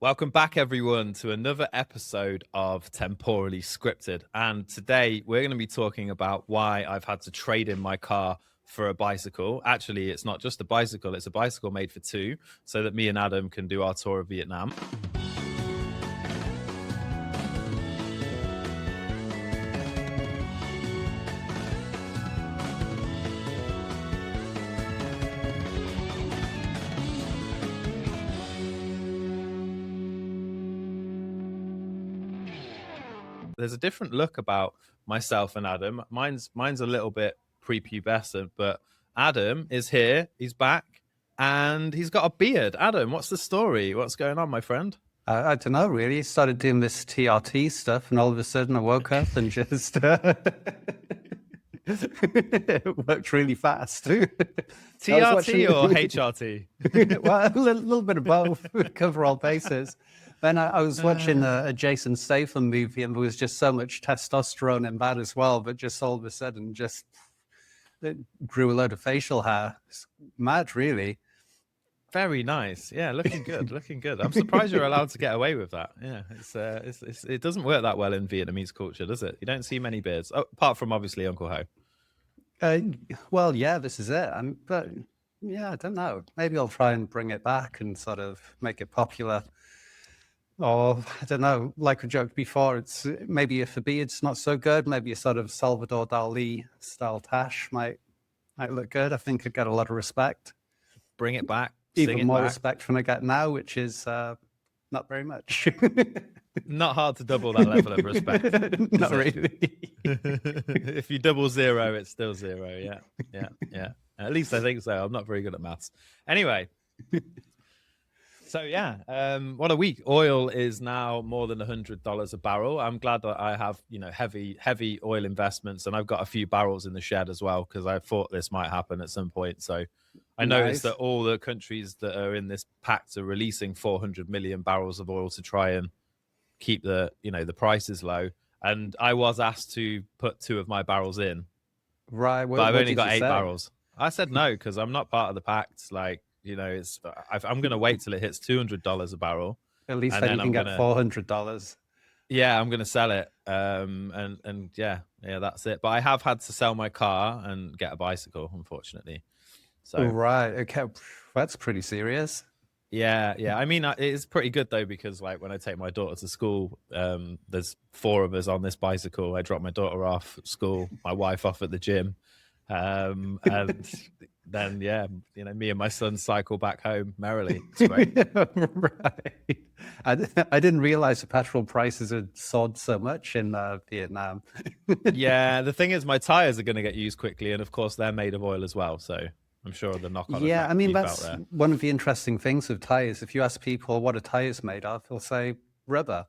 Welcome back, everyone, to another episode of Temporally Scripted. And today we're going to be talking about why I've had to trade in my car for a bicycle. Actually, it's not just a bicycle, it's a bicycle made for two, so that me and Adam can do our tour of Vietnam. There's a different look about myself and Adam. Mine's a little bit prepubescent, but Adam is here. He's back, and he's got a beard. Adam, what's the story? What's going on, my friend? I don't know, really. I started doing this TRT stuff, and all of a sudden I woke up and just it worked really fast. TRT or HRT? Well, a little bit of both, cover all bases. Then I was watching a Jason Statham movie, and there was just so much testosterone in that as well. But just all of a sudden, it grew a load of facial hair. It's mad, really. Very nice. Yeah, looking good. Looking good. I'm surprised you're allowed to get away with that. Yeah, it doesn't work that well in Vietnamese culture, does it? You don't see many beards, apart from obviously Uncle Ho. Well, yeah, this is it. But yeah, I don't know. Maybe I'll try and bring it back and sort of make it popular. Or I don't know, like we joked before, it's maybe if a beard's not so good, maybe a sort of Salvador Dali style tash might look good. I think I'd get a lot of respect. Bring it back. Even more respect than I get now, which is not very much. Not hard to double that level of respect. Not really. If you double zero, it's still zero. Yeah. At least I think so. I'm not very good at maths. Anyway. So yeah, what a week. Oil is now more than $100 a barrel. I'm glad that I have, heavy oil investments, and I've got a few barrels in the shed as well, because I thought this might happen at some point. So I noticed that all the countries that are in this pact are releasing 400 million barrels of oil to try and keep the prices low. And I was asked to put 2 of my barrels in. Right. But I've only got 8 barrels. I said no, because I'm not part of the pact. I'm going to wait till it hits $200 a barrel. At least then you can get $400. Yeah, I'm going to sell it. And yeah, that's it. But I have had to sell my car and get a bicycle, unfortunately. So right, okay, that's pretty serious. Yeah. I mean, it's pretty good though, because like when I take my daughter to school, there's 4 of us on this bicycle. I drop my daughter off at school, my wife off at the gym, and then me and my son cycle back home merrily. It's great. Right. I didn't realize the petrol prices had soared so much in Vietnam. Yeah, the thing is, my tires are going to get used quickly, and of course they're made of oil as well, so I'm sure the knock-on. Yeah, I mean, that's one of the interesting things with tires. If you ask people what are tires made of, they'll say rubber.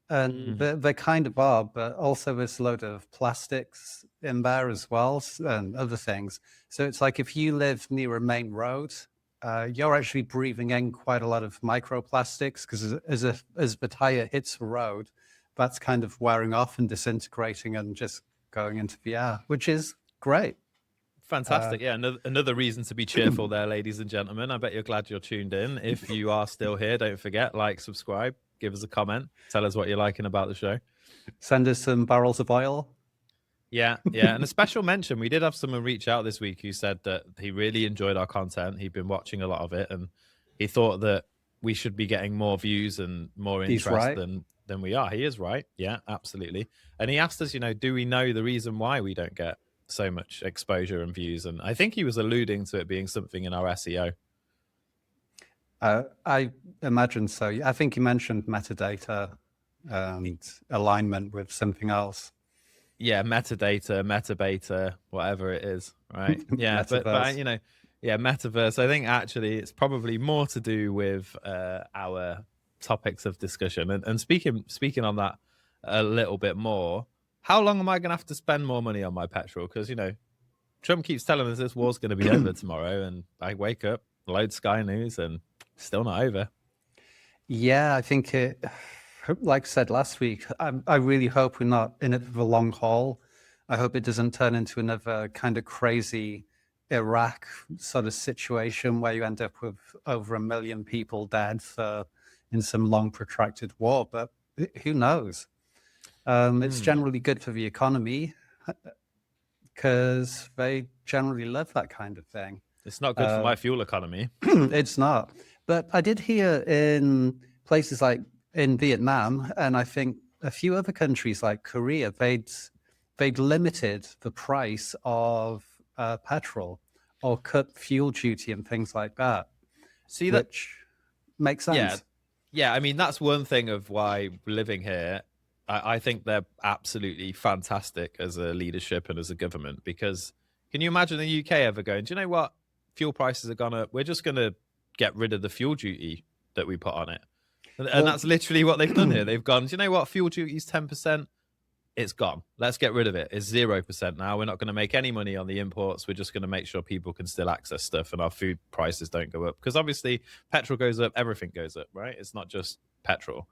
And they kind of are, but also there's a load of plastics in there as well, and other things. So it's like if you live near a main road, you're actually breathing in quite a lot of microplastics, because as the tire hits the road, that's kind of wearing off and disintegrating and just going into the air, which is great. Fantastic. Yeah, another reason to be cheerful there, ladies and gentlemen. I bet you're glad you're tuned in. If you are still here, don't forget, like, subscribe, give us a comment, tell us what you're liking about the show. Send us some barrels of oil. Yeah. And a special mention, we did have someone reach out this week who said that he really enjoyed our content. He'd been watching a lot of it, and he thought that we should be getting more views and more interest than we are. He is right. Yeah, absolutely. And he asked us, do we know the reason why we don't get so much exposure and views? And I think he was alluding to it being something in our SEO. I imagine so. I think you mentioned metadata and alignment with something else. Yeah, metadata, metabeta, whatever it is, right? Yeah, but metaverse. I think actually it's probably more to do with our topics of discussion. And speaking on that a little bit more, how long am I going to have to spend more money on my petrol? Because, Trump keeps telling us this war's going to be over tomorrow, and I wake up, load Sky News, and still not over. Yeah, I think like I said last week, I really hope we're not in it for the long haul. I hope it doesn't turn into another kind of crazy Iraq sort of situation where you end up with over 1 million people dead for in some long protracted war, but who knows? It's generally good for the economy because they generally love that kind of thing. It's not good for my fuel economy. It's not. But I did hear in places like in Vietnam, and I think a few other countries like Korea, they'd limited the price of petrol or cut fuel duty and things like that. See that? Which makes sense. Yeah. I mean, that's one thing of why living here. I think they're absolutely fantastic as a leadership and as a government, because can you imagine the UK ever going, do you know what? Fuel prices have gone up. We're just going to get rid of the fuel duty that we put on it. And that's literally what they've done here. They've gone, do you know what? Fuel duty is 10%. It's gone. Let's get rid of it. It's 0% now. We're not going to make any money on the imports. We're just going to make sure people can still access stuff and our food prices don't go up. Because obviously petrol goes up, everything goes up, right? It's not just petrol.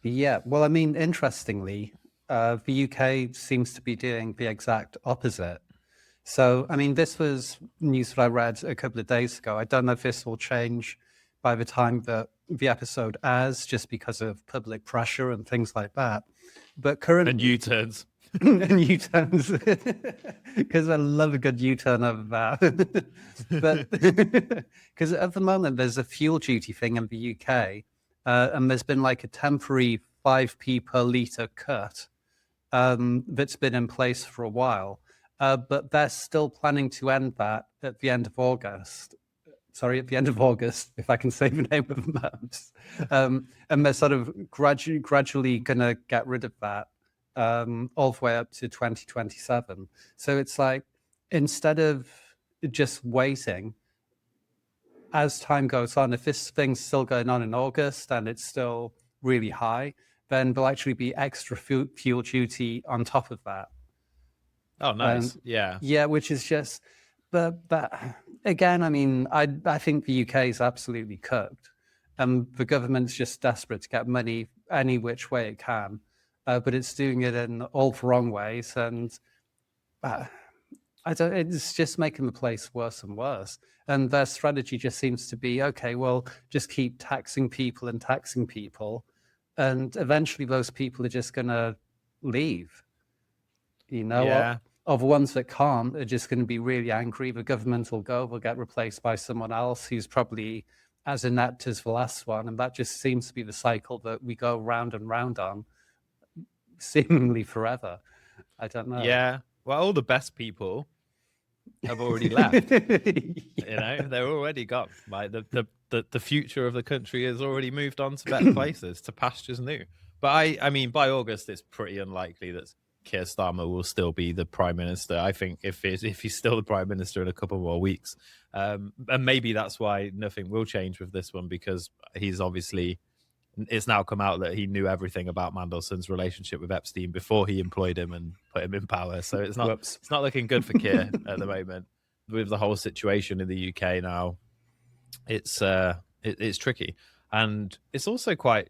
Yeah. Well, I mean, interestingly, the UK seems to be doing the exact opposite. So, I mean, this was news that I read a couple of days ago. I don't know if this will change by the time that the episode airs, just because of public pressure and things like that. But currently, And U-turns. and U-turns, because I love a good U-turn over that. But because at the moment there's a fuel duty thing in the UK, and there's been like a temporary 5p per litre cut that's been in place for a while. But they're still planning to end that at the end of August. Sorry, at the end of August, if I can say the name of the maps. And they're sort of gradually going to get rid of that all the way up to 2027. So it's like, instead of just waiting, as time goes on, if this thing's still going on in August and it's still really high, then there'll actually be extra fuel duty on top of that. Oh, nice. Yeah. Yeah, which is just, but again, I mean, I think the UK is absolutely cooked, and the government's just desperate to get money any which way it can, but it's doing it in all the wrong ways, and it's just making the place worse and worse. And their strategy just seems to be, okay, well, just keep taxing people, and eventually those people are just going to leave. You know, Yeah. of the ones that can't are just going to be really angry. The government will go, will get replaced by someone else who's probably as inept as the last one. And that just seems to be the cycle that we go round and round on seemingly forever. I don't know. Yeah. Well, all the best people have already left. You know, they're already gone. Like the future of the country has already moved on to better places, to pastures new. But I mean, by August, it's pretty unlikely that Keir Starmer will still be the prime minister. I think if he's still the prime minister in a couple more weeks, and maybe that's why nothing will change with this one, because he's obviously, it's now come out that he knew everything about Mandelson's relationship with Epstein before he employed him and put him in power. So it's not looking good for Keir at the moment with the whole situation in the UK now. It's tricky, and it's also quite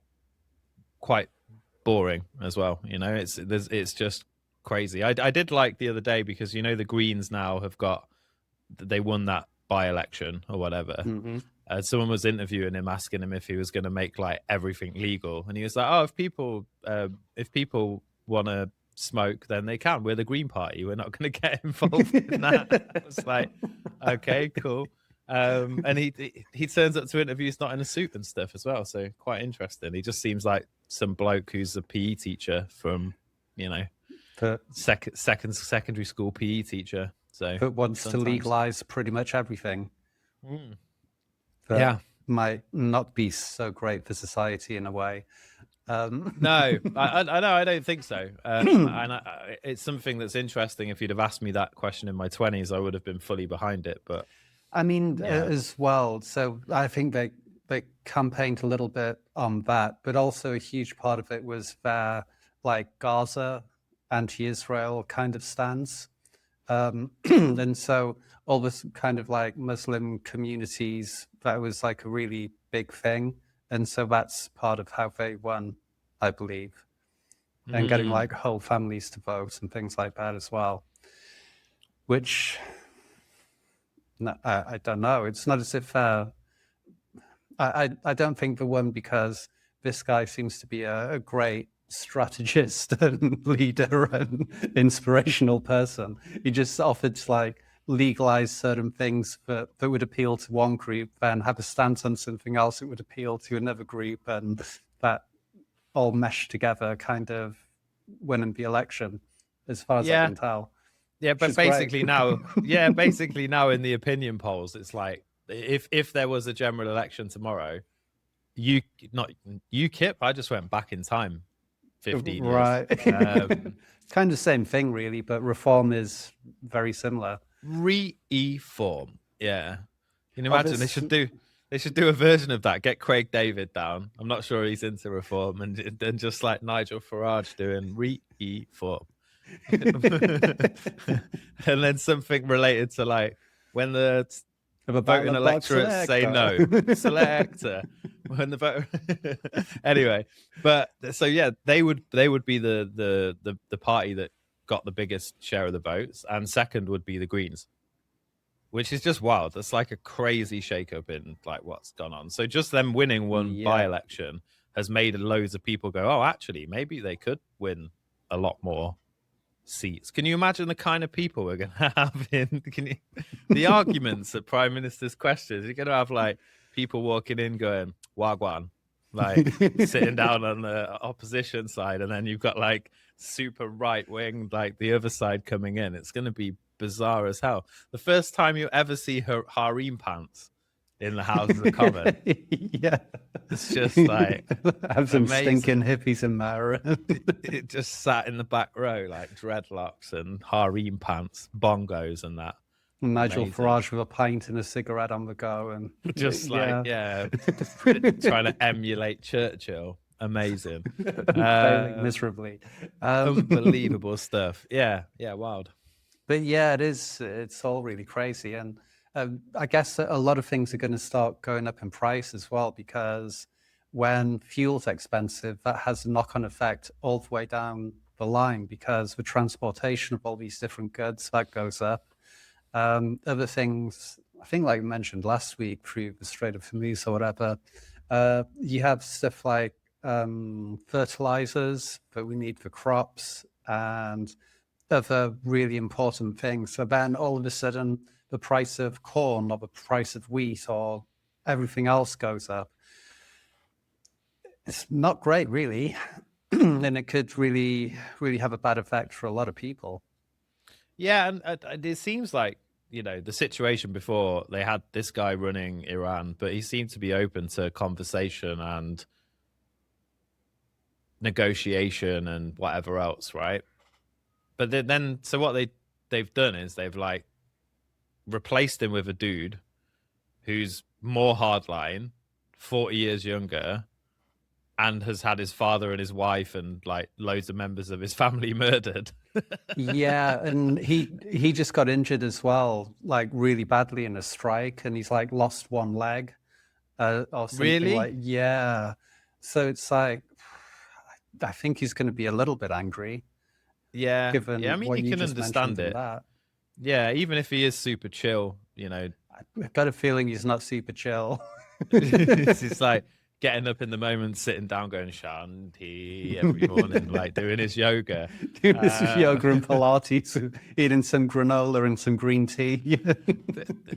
boring as well. You know, it's just crazy. I did like the other day, because, you know, the Greens now they won that by-election or whatever. Mm-hmm. Someone was interviewing him, asking him if he was going to make like everything legal, and he was like, oh, if people want to smoke, then they can. We're the Green Party, we're not going to get involved in that. I was like, okay, cool. And he turns up to interviews not in a suit and stuff as well, so quite interesting. He just seems like some bloke who's a PE teacher from, you know, secondary school PE teacher. So but wants to legalize pretty much everything. Yeah, might not be so great for society in a way. No, I know, I don't think so. And it's something that's interesting. If you'd have asked me that question in my 20s, I would have been fully behind it. But I mean, as well. So I think they campaigned a little bit on that, but also a huge part of it was their like Gaza anti-Israel kind of stance. And so all this kind of like Muslim communities, that was like a really big thing. And so that's part of how they won, I believe. And getting like whole families to vote and things like that as well. Which, I don't know. It's not as if, I don't think they won because this guy seems to be a great strategist and leader and inspirational person. He just offered to like legalize certain things that would appeal to one group, then have a stance on something else that would appeal to another group, and that all meshed together, kind of winning the election, as far as I can tell. Yeah, but basically now, basically now in the opinion polls, it's like if there was a general election tomorrow, UKIP, I just went back in time 15 years. Right. Kind of same thing, really, but reform is very similar. Reform. Yeah. Can you imagine? They should do a version of that. Get Craig David down. I'm not sure he's into reform, and then just like Nigel Farage doing reform. And then something related to like when the voting electorate say no. Selector. When the vote anyway, but so yeah, they would be the party that got the biggest share of the votes, and second would be the Greens, which is just wild. That's like a crazy shakeup in like what's gone on. So just them winning one by-election has made loads of people go, oh, actually, maybe they could win a lot more seats. Can you imagine the kind of people we're going to have in the arguments at prime minister's questions? You're going to have like people walking in going wagwan, like sitting down on the opposition side, and then you've got like super right wing, like the other side coming in. It's going to be bizarre as hell. The first time you ever see her harem pants in the House of the Commons. Yeah, it's just like have some stinking hippies in there. It just sat in the back row like dreadlocks and harem pants, bongos and that. Nigel Farage with a pint and a cigarette on the go, and just like trying to emulate Churchill. Amazing. Failing miserably. Unbelievable stuff. Yeah, wild. But yeah, it's all really crazy, and I guess a lot of things are going to start going up in price as well, because when fuel's expensive, that has a knock-on effect all the way down the line, because the transportation of all these different goods, that goes up. Other things, I think like I mentioned last week through the Strait of Hormuz or whatever, you have stuff like fertilizers that we need for crops and other really important things. So then all of a sudden, the price of corn or the price of wheat or everything else goes up. It's not great, really. And it could really, really have a bad effect for a lot of people. Yeah, and it seems like, the situation before, they had this guy running Iran, but he seemed to be open to conversation and negotiation and whatever else, right? But then so what they've done is they've like replaced him with a dude who's more hardline, 40 years younger, and has had his father and his wife and like loads of members of his family murdered. Yeah, and he just got injured as well, like really badly in a strike, and he's like lost one leg or something. Really? Like, yeah. So it's like, I think he's going to be a little bit angry. Yeah. Given I mean, what you can understand it. Yeah, even if he is super chill, I've got a feeling he's not super chill. It's like getting up in the moment, sitting down, going Shanti every morning, like doing his yoga. Doing his yoga and Pilates, eating some granola and some green tea.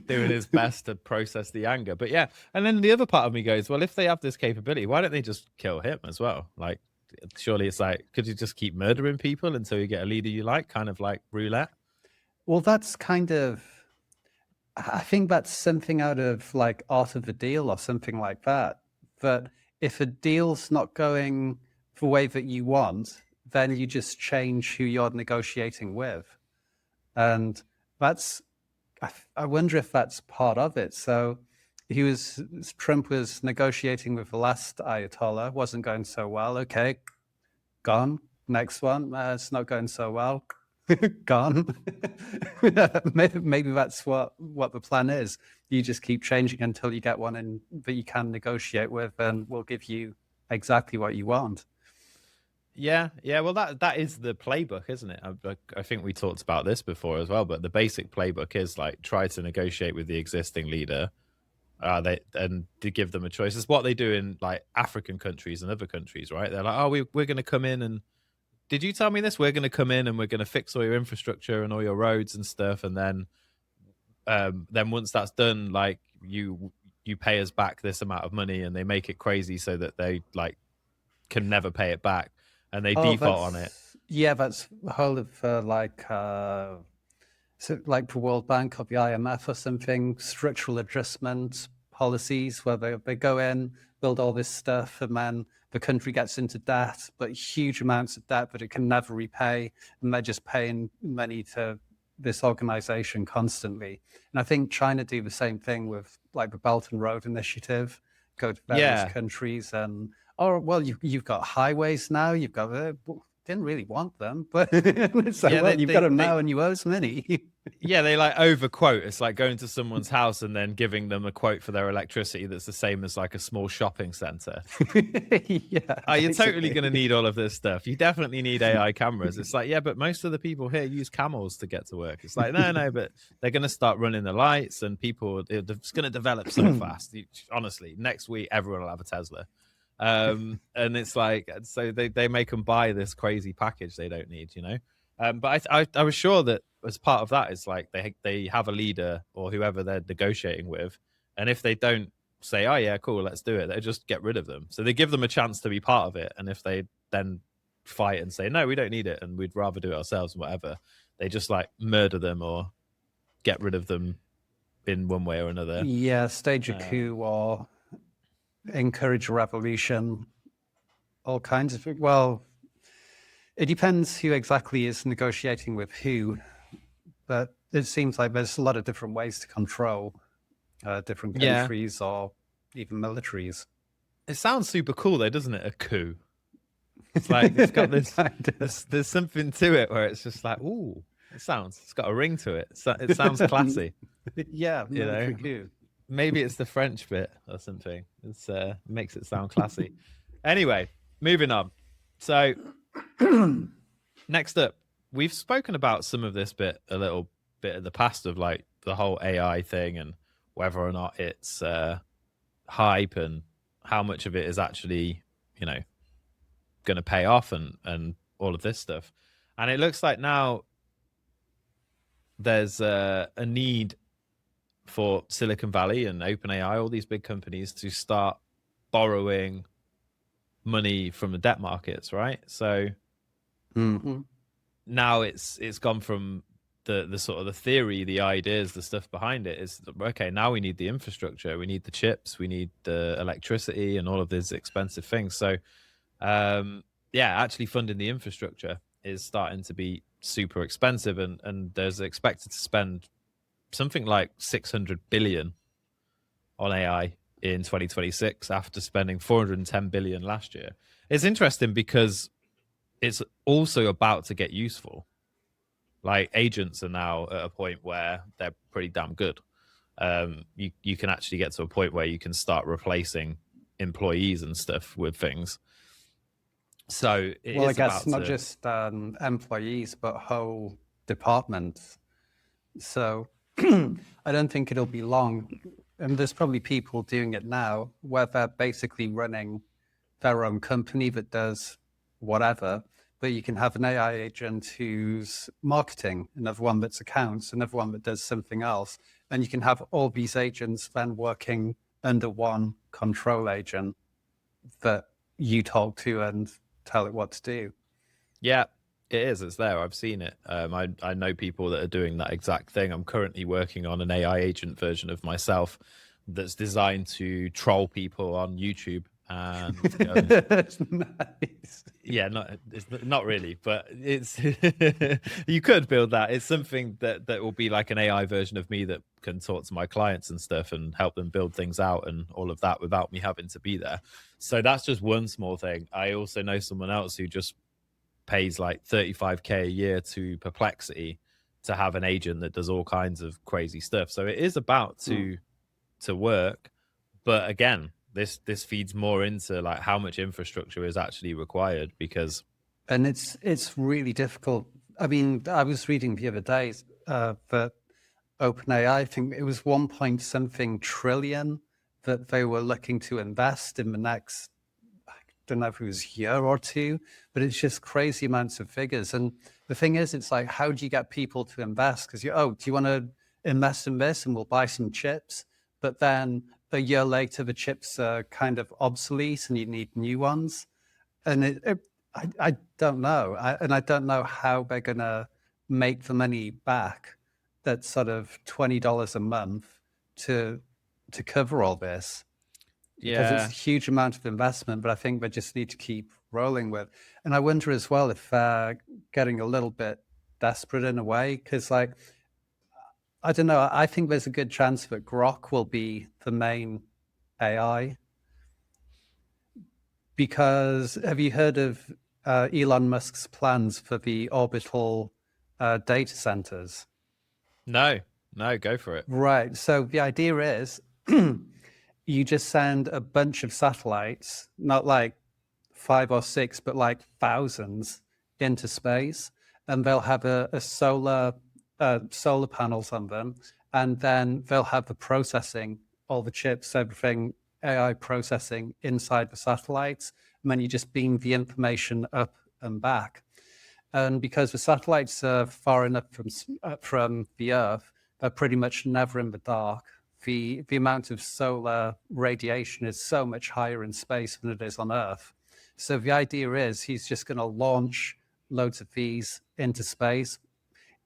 Doing his best to process the anger. But yeah, and then the other part of me goes, well, if they have this capability, why don't they just kill him as well? Like, surely it's like, could you just keep murdering people until you get a leader you like, kind of like roulette? Well, that's kind of, I think that's something out of like Art of the Deal or something like that. That if a deal's not going the way that you want, then you just change who you're negotiating with. And that's, I wonder if that's part of it. So Trump was negotiating with the last Ayatollah, wasn't going so well. Okay, gone. Next one, it's not going so well. Gone. Maybe that's what the plan is. You just keep changing until you get one in that you can negotiate with, and we'll give you exactly what you want. Yeah. Well, that is the playbook, isn't it? I think we talked about this before as well. But the basic playbook is like try to negotiate with the existing leader, and to give them a choice. It's what they do in like African countries and other countries, right? They're like, oh, we're going to come in and did you tell me this? We're going to come in and we're going to fix all your infrastructure and all your roads and stuff, and then once that's done, like you pay us back this amount of money, and they make it crazy so that they like can never pay it back, and they default on it. Yeah, that's the whole of so like the World Bank or the IMF or something, structural adjustment policies where they go in, build all this stuff, and then the country gets into debt, but huge amounts of debt that it can never repay, and they're just paying money to this organization constantly. And I think China do the same thing with like the Belt and Road Initiative, go to various countries and, oh, well, you've got highways now, you've got, didn't really want them, but it's like, well, you've got them now and you owe us money. Yeah, they like overquote. It's like going to someone's house and then giving them a quote for their electricity that's the same as like a small shopping center. Yeah. You're totally going to need all of this stuff. You definitely need AI cameras. It's like, yeah, but most of the people here use camels to get to work. It's like, no, but they're going to start running the lights and it's going to develop so fast. Honestly, next week, everyone will have a Tesla. And it's like, so they make them buy this crazy package they don't need, you know? But I was sure that as part of that is like they have a leader or whoever they're negotiating with, and if they don't say, oh yeah, cool, let's do it, they just get rid of them. So they give them a chance to be part of it, and if they then fight and say no, we don't need it and we'd rather do it ourselves and whatever, they just like murder them or get rid of them in one way or another. Yeah, stage a coup or encourage a revolution, all kinds of things. Well, it depends who exactly is negotiating with who, but it seems like there's a lot of different ways to control different countries or even militaries. It sounds super cool though, doesn't it? A coup. It's like it's got this. There's something to it where it's just like, ooh, it's got a ring to it. It sounds classy. Yeah, you know. Coup. Maybe it's the French bit or something. It's makes it sound classy. Anyway, moving on. So next up, we've spoken about some of this a little bit in the past of like the whole AI thing and whether or not it's hype and how much of it is actually, you know, going to pay off and all of this stuff. And it looks like now there's a need for Silicon Valley and OpenAI, all these big companies, to start borrowing money from the debt markets, right? So now it's gone from the sort of the theory, the ideas, the stuff behind it is, okay, now we need the infrastructure, we need the chips, we need the electricity and all of these expensive things. So actually funding the infrastructure is starting to be super expensive, and there's expected to spend something like 600 billion on AI in 2026 after spending 410 billion last year. It's interesting because it's also about to get useful. Like agents are now at a point where they're pretty damn good. You can actually get to a point where you can start replacing employees and stuff with things. So I guess not just employees, but whole departments. So I don't think it'll be long. And there's probably people doing it now where they're basically running their own company that does whatever, but you can have an AI agent who's marketing, another one that's accounts, another one that does something else. And you can have all these agents then working under one control agent that you talk to and tell it what to do. Yeah, it is. It's there. I've seen it. I know people that are doing that exact thing. I'm currently working on an AI agent version of myself that's designed to troll people on YouTube. And that's nice. Yeah, it's not really, but it's you could build that. It's something that will be like an AI version of me that can talk to my clients and stuff and help them build things out and all of that without me having to be there. So that's just one small thing. I also know someone else who just pays like 35k a year to Perplexity to have an agent that does all kinds of crazy stuff. So it is about to work, but again, this feeds more into like how much infrastructure is actually required, because it's really difficult. I mean, I was reading the other day that OpenAI, I think it was 1 point something trillion that they were looking to invest in the next, I don't know if it was year or two, but it's just crazy amounts of figures. And the thing is, it's like, how do you get people to invest? Because do you want to invest in this and we'll buy some chips? But then a year later, the chips are kind of obsolete and you need new ones. And I don't know. I don't know how they're going to make the money back. That's sort of $20 a month to cover all this, because it's a huge amount of investment. But I think they just need to keep rolling with. And I wonder as well if they're getting a little bit desperate in a way, because like, I don't know. I think there's a good chance that Grok will be the main AI. Because have you heard of Elon Musk's plans for the orbital data centers? No, go for it. Right. So the idea is you just send a bunch of satellites, not like 5 or 6, but like thousands into space, and they'll have a solar panels on them, and then they'll have the processing, all the chips, everything, AI processing inside the satellites, and then you just beam the information up and back. And because the satellites are far enough from the Earth, they're pretty much never in the dark. The amount of solar radiation is so much higher in space than it is on Earth. So the idea is he's just going to launch loads of these into space.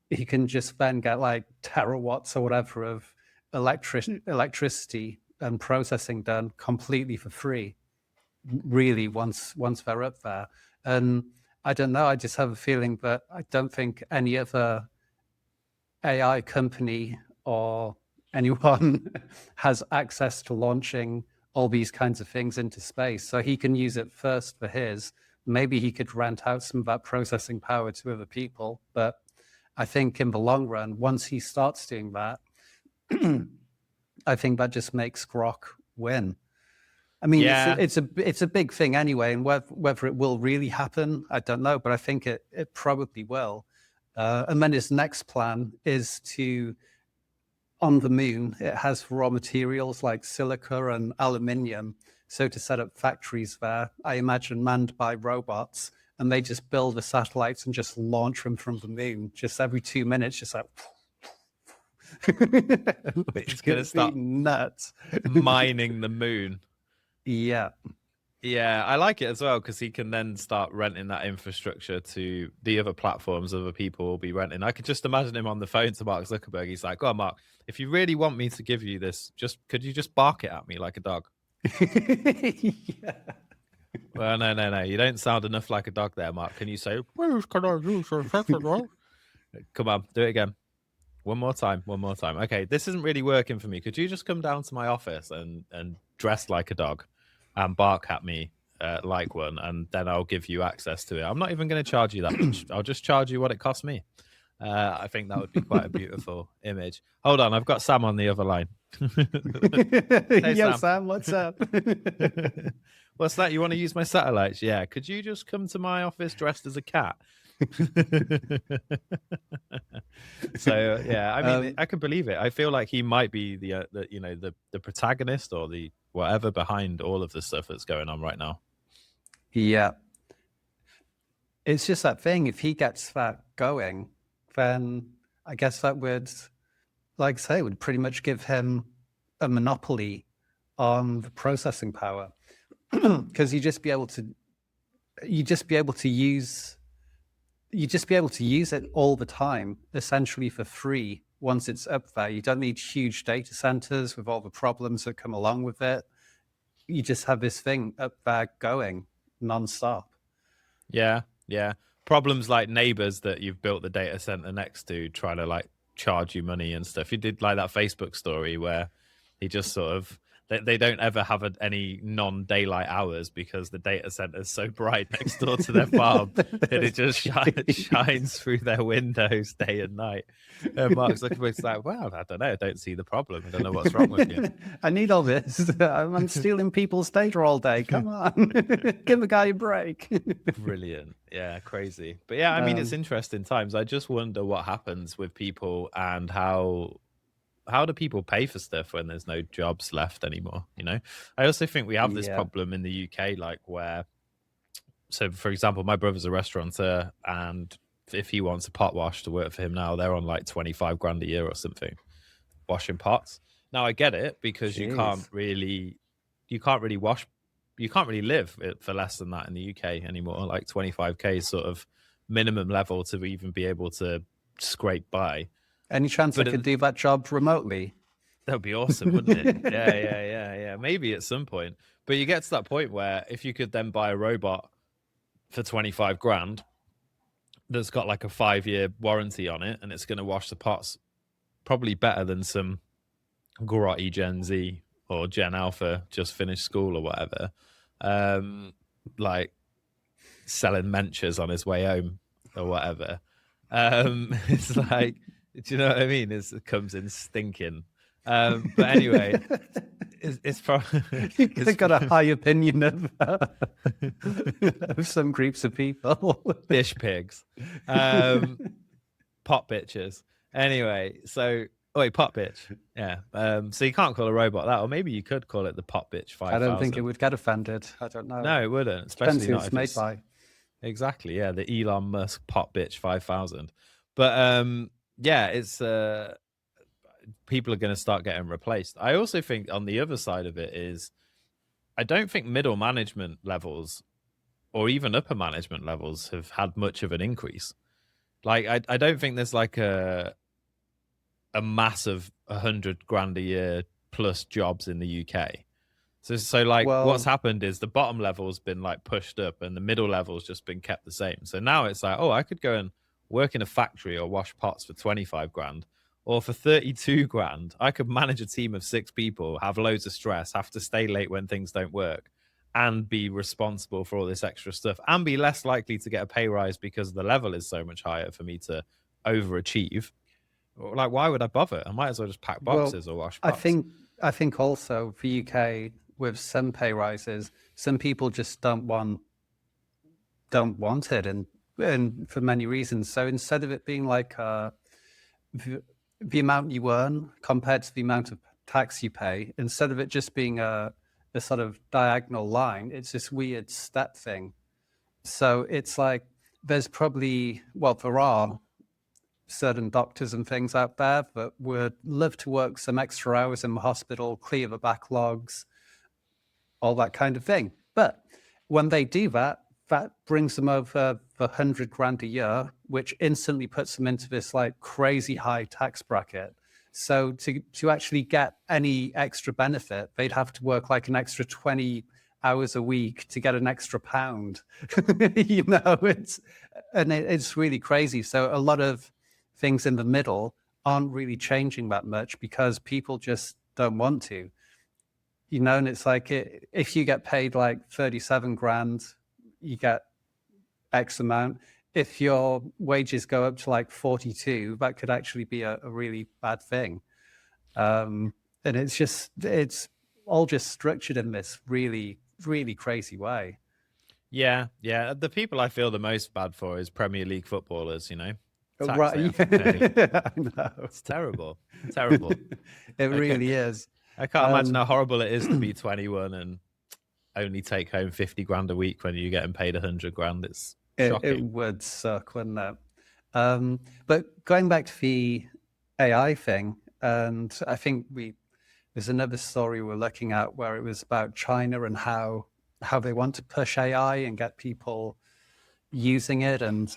He can just then get like terawatts or whatever of electricity and processing done completely for free, really, once they're up there. And I don't know, I just have a feeling that I don't think any other AI company or anyone has access to launching all these kinds of things into space. So he can use it first for his. Maybe he could rent out some of that processing power to other people. But I think in the long run, once he starts doing that, I think that just makes Grok win. I mean, it's a big thing anyway, and whether it will really happen, I don't know, but I think it probably will. And then his next plan is to, on the moon, it has raw materials like silica and aluminium. So to set up factories there, I imagine manned by robots, and they just build the satellites and just launch them from the moon, just every 2 minutes, just like. It's going to start nuts mining the moon. Yeah. Yeah, I like it as well, because he can then start renting that infrastructure to the other platforms other people will be renting. I could just imagine him on the phone to Mark Zuckerberg. He's like, "Go on, Mark, if you really want me to give you this, could you just bark it at me like a dog?" Yeah. Well, no. You don't sound enough like a dog there, Mark. Can you say, "Please, can I use your second?" Come on, do it again. One more time. Okay, this isn't really working for me. Could you just come down to my office and dress like a dog and bark at me like one, and then I'll give you access to it. I'm not even going to charge you that much. I'll just charge you what it cost me. I think that would be quite a beautiful image. Hold on, I've got Sam on the other line. Hey, yo, Sam, what's up? What's that? You want to use my satellites? Yeah. Could you just come to my office dressed as a cat? So yeah, I mean, I can believe it. I feel like he might be the protagonist or the whatever behind all of the stuff that's going on right now. Yeah, it's just that thing. If he gets that going, then I guess that would, like I say, would pretty much give him a monopoly on the processing power, because you'd just be able to use it all the time, essentially for free. Once it's up there, you don't need huge data centers with all the problems that come along with it. You just have this thing up there going nonstop. Yeah. Problems like neighbors that you've built the data center next to trying to like charge you money and stuff. He did like that Facebook story where he just sort of they don't ever have any non-daylight hours because the data center is so bright next door to their farm that it just shines through their windows day and night. And Mark Zuckerberg's like, well, I don't know. I don't see the problem. I don't know what's wrong with you. I need all this. I'm stealing people's data all day. Come on. Give the guy a break. Brilliant. Yeah, crazy. But yeah, I mean, it's interesting times. I just wonder what happens with people and how how do people pay for stuff when there's no jobs left anymore? You know, I also think we have this problem in the UK, like where, so for example, my brother's a restaurateur, and if he wants a pot wash to work for him now, they're on like 25 grand a year or something, washing pots. Now I get it, because you can't really wash, you can't really live for less than that in the UK anymore. Like 25k is sort of minimum level to even be able to scrape by. Any chance I could do that job remotely? That would be awesome, wouldn't it? Yeah. Maybe at some point. But you get to that point where if you could then buy a robot for 25 grand that's got like a 5-year warranty on it, and it's going to wash the pots probably better than some grotty Gen Z or Gen Alpha just finished school or whatever, like selling Mentures on his way home or whatever. It's like, do you know what I mean? It comes in stinking. But anyway, it's probably they've got a high opinion of some groups of people. Dish pigs, pot bitches. Anyway, so pot bitch, yeah. So you can't call a robot that, or maybe you could call it the pot bitch 5000. I don't think it would get offended. I don't know. No, it wouldn't. Especially not if it's made by. Exactly, yeah, the Elon Musk pot bitch 5000. But yeah, it's people are going to start getting replaced. I also think on the other side of it is, I don't think middle management levels or even upper management levels have had much of an increase. Like I don't think there's like a massive 100 grand a year plus jobs in the UK. So like, what's happened is the bottom level's been like pushed up and the middle level's just been kept the same. So now it's like, I could go and work in a factory or wash pots for 25 grand, or for 32 grand, I could manage a team of 6 people, have loads of stress, have to stay late when things don't work, and be responsible for all this extra stuff, and be less likely to get a pay rise because the level is so much higher for me to overachieve. Like, why would I bother? I might as well just pack boxes or wash pots. I think also for UK, with some pay rises, some people just don't want it, and for many reasons. So instead of it being like the amount you earn compared to the amount of tax you pay, instead of it just being a sort of diagonal line, it's this weird step thing. So it's like there's probably, there are certain doctors and things out there that would love to work some extra hours in the hospital, clear the backlogs, all that kind of thing. But when they do that, that brings them over the 100 grand a year, which instantly puts them into this like crazy high tax bracket. So to actually get any extra benefit, they'd have to work like an extra 20 hours a week to get an extra pound. You know, it's really crazy. So a lot of things in the middle aren't really changing that much because people just don't want to. You know, and it's like if you get paid like 37 grand, you get X amount. If your wages go up to like 42, that could actually be a really bad thing. And it's all just structured in this really, really crazy way. Yeah. The people I feel the most bad for is Premier League footballers, you know? Right. I know. It's terrible. It really is. I can't imagine how horrible it is to be 21 and only take home 50 grand a week when you're getting paid 100 grand. It's shocking. It would suck, wouldn't it? But going back to the AI thing, and I think there's another story we're looking at where it was about China and how they want to push AI and get people using it and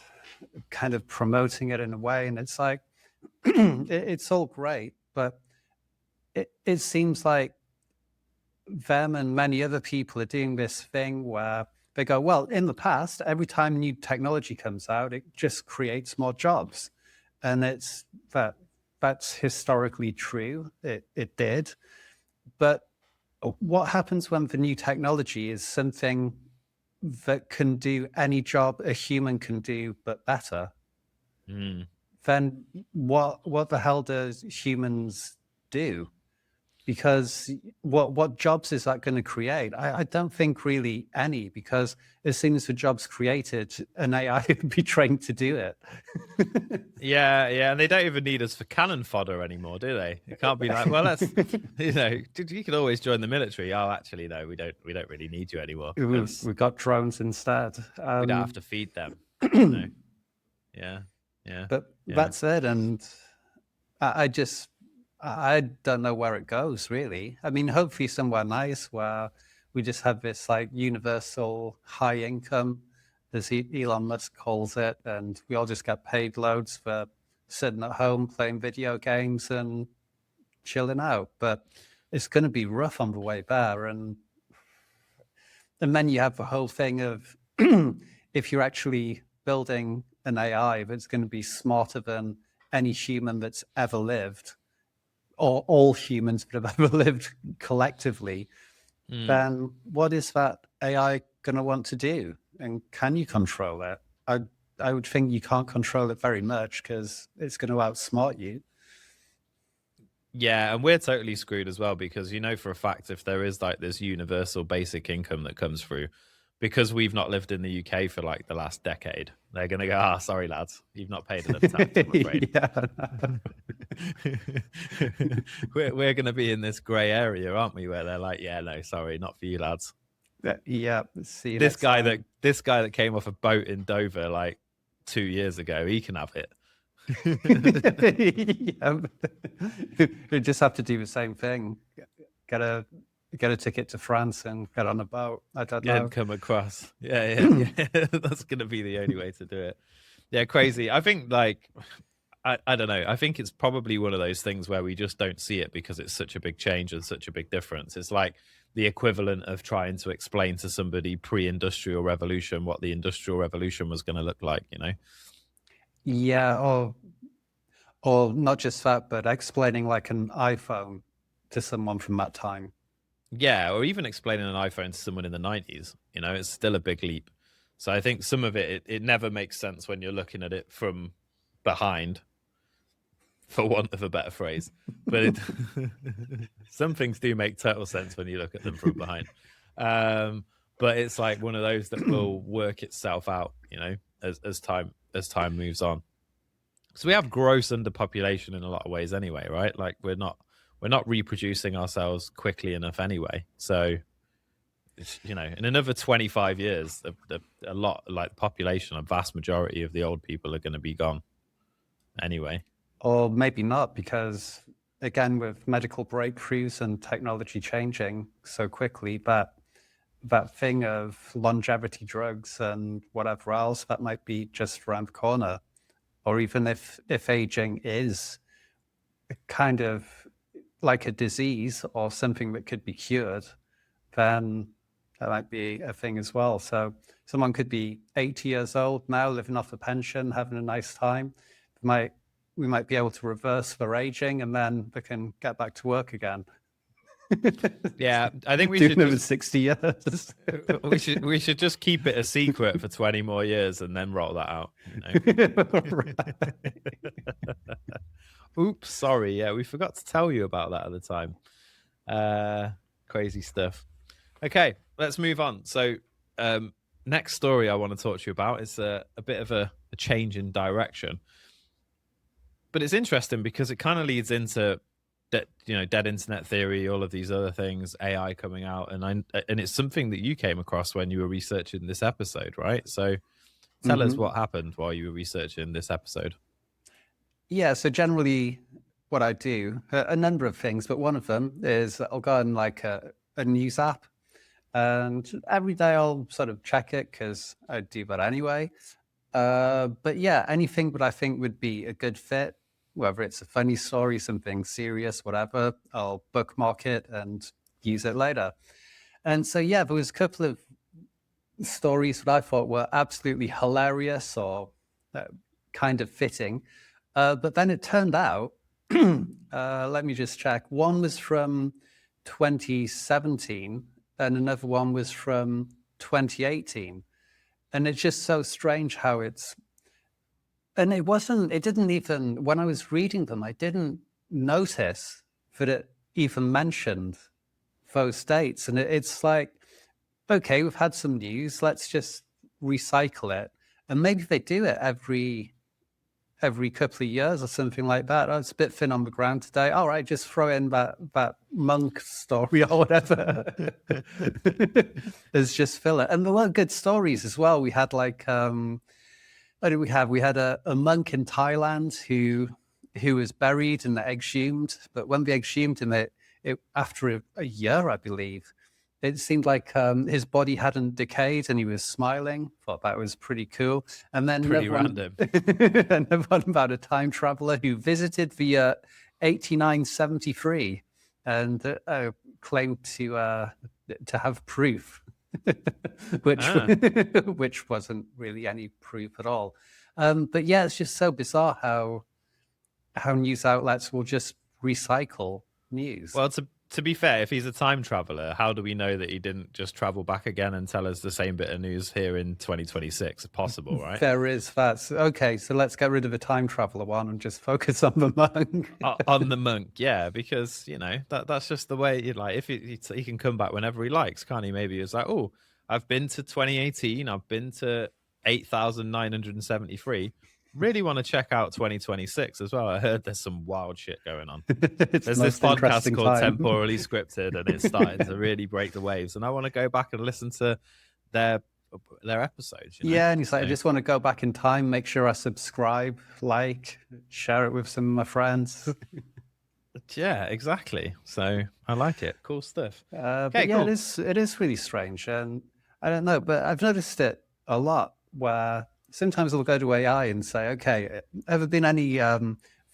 kind of promoting it in a way. And it's like, it's all great, but it seems like them and many other people are doing this thing where they go, well, in the past, every time new technology comes out, it just creates more jobs. And that's historically true. It did. But what happens when the new technology is something that can do any job a human can do, but better? Then what the hell does humans do? because what jobs is that going to create? I don't think really any, because as soon as the job's created, an AI would be trained to do it. Yeah, and they don't even need us for cannon fodder anymore, do they? It can't be like, well, let's, you could always join the military. Oh, actually, no, we don't really need you anymore. We've got drones instead. We don't have to feed them. Yeah. But that's it, and I don't know where it goes, really. I mean, hopefully somewhere nice where we just have this like universal high income, as Elon Musk calls it, and we all just get paid loads for sitting at home playing video games and chilling out. But it's going to be rough on the way there, and then you have the whole thing of if you're actually building an AI that's going to be smarter than any human that's ever lived, or all humans that have ever lived collectively, then what is that AI going to want to do? And can you control it? I would think you can't control it very much because it's going to outsmart you. Yeah, and we're totally screwed as well, because for a fact, if there is like this universal basic income that comes through, because we've not lived in the UK for like the last decade, they're going to go, sorry, lads, you've not paid enough tax, I'm afraid. We're going to be in this grey area, aren't we? Where they're like, yeah, no, sorry, not for you, lads. Yeah. See, this guy that came off a boat in Dover like 2 years ago, he can have it. You just have to do the same thing. Get a ticket to France and get on a boat. I don't know. And come across. Yeah. That's going to be the only way to do it. Yeah, crazy. I think like, I don't know. I think it's probably one of those things where we just don't see it because it's such a big change and such a big difference. It's like the equivalent of trying to explain to somebody pre-industrial revolution what the industrial revolution was going to look like, Yeah, or not just that, but explaining like an iPhone to someone from that time. Yeah, or even explaining an iPhone to someone in the 90s, it's still a big leap. So I think some of it never makes sense when you're looking at it from behind, for want of a better phrase. But some things do make total sense when you look at them from behind. But it's like one of those that will work itself out, as time moves on. So we have gross underpopulation in a lot of ways anyway, right? Like we're not reproducing ourselves quickly enough anyway. So, in another 25 years, a lot, like the population, a vast majority of the old people are going to be gone anyway. Or maybe not, because again, with medical breakthroughs and technology changing so quickly, that thing of longevity drugs and whatever else, that might be just around the corner. Or even if aging is kind of like a disease or something that could be cured, then that might be a thing as well. So someone could be 80 years old now, living off a pension, having a nice time. We might be able to reverse their aging, and then they can get back to work again. Yeah, I think we do should another 60 years. we should just keep it a secret for 20 more years and then roll that out. Oops, sorry. Yeah, we forgot to tell you about that at the time. Crazy stuff. Okay, let's move on. So next story I want to talk to you about is a bit of a change in direction. But it's interesting because it kind of leads into dead internet theory, all of these other things, AI coming out, and it's something that you came across when you were researching this episode, right? So tell us what happened while you were researching this episode. Yeah, so generally what I do, a number of things, but one of them is I'll go on like a news app, and every day I'll sort of check it because I do that anyway. But yeah, anything that I think would be a good fit, whether it's a funny story, something serious, whatever, I'll bookmark it and use it later. And so, yeah, there was a couple of stories that I thought were absolutely hilarious or kind of fitting. But then it turned out, let me just check. One was from 2017 and another one was from 2018. And it's just so strange how and it didn't even, when I was reading them, I didn't notice that even mentioned those dates. And it's like, okay, we've had some news, let's just recycle it. And maybe they do it every couple of years or something like that. Oh, it's a bit thin on the ground today. All right, just throw in that monk story or whatever. There's just filler. And there were good stories as well. We had like what did we have? We had a monk in Thailand who was buried and exhumed. But when they exhumed him, it after a year, I believe, it seemed like his body hadn't decayed and he was smiling. Thought that was pretty cool. And then Pretty random. Another one about a time traveler who visited the year 8973 and claimed to have proof, which wasn't really any proof at all. But yeah, it's just so bizarre how news outlets will just recycle news. Well, to be fair, if he's a time traveler, how do we know that he didn't just travel back again and tell us the same bit of news here in 2026? Possible, right? There is that. Okay, so let's get rid of the time traveler one and just focus on the monk. On the monk, yeah, because that's just the way. Like, if he can come back whenever he likes, can't he? Maybe it's like, oh, I've been to 2018, I've been to 8,973. Really want to check out 2026 as well. I heard there's some wild shit going on. There's this podcast called Temporally Scripted, and it's starting to really break the waves. And I want to go back and listen to their episodes. Yeah, and he's like, I just want to go back in time, make sure I subscribe, like, share it with some of my friends. Yeah, exactly. So I like it. Cool stuff. But yeah, cool. It is really strange, and I don't know, but I've noticed it a lot where sometimes I'll go to AI and say, okay, ever been any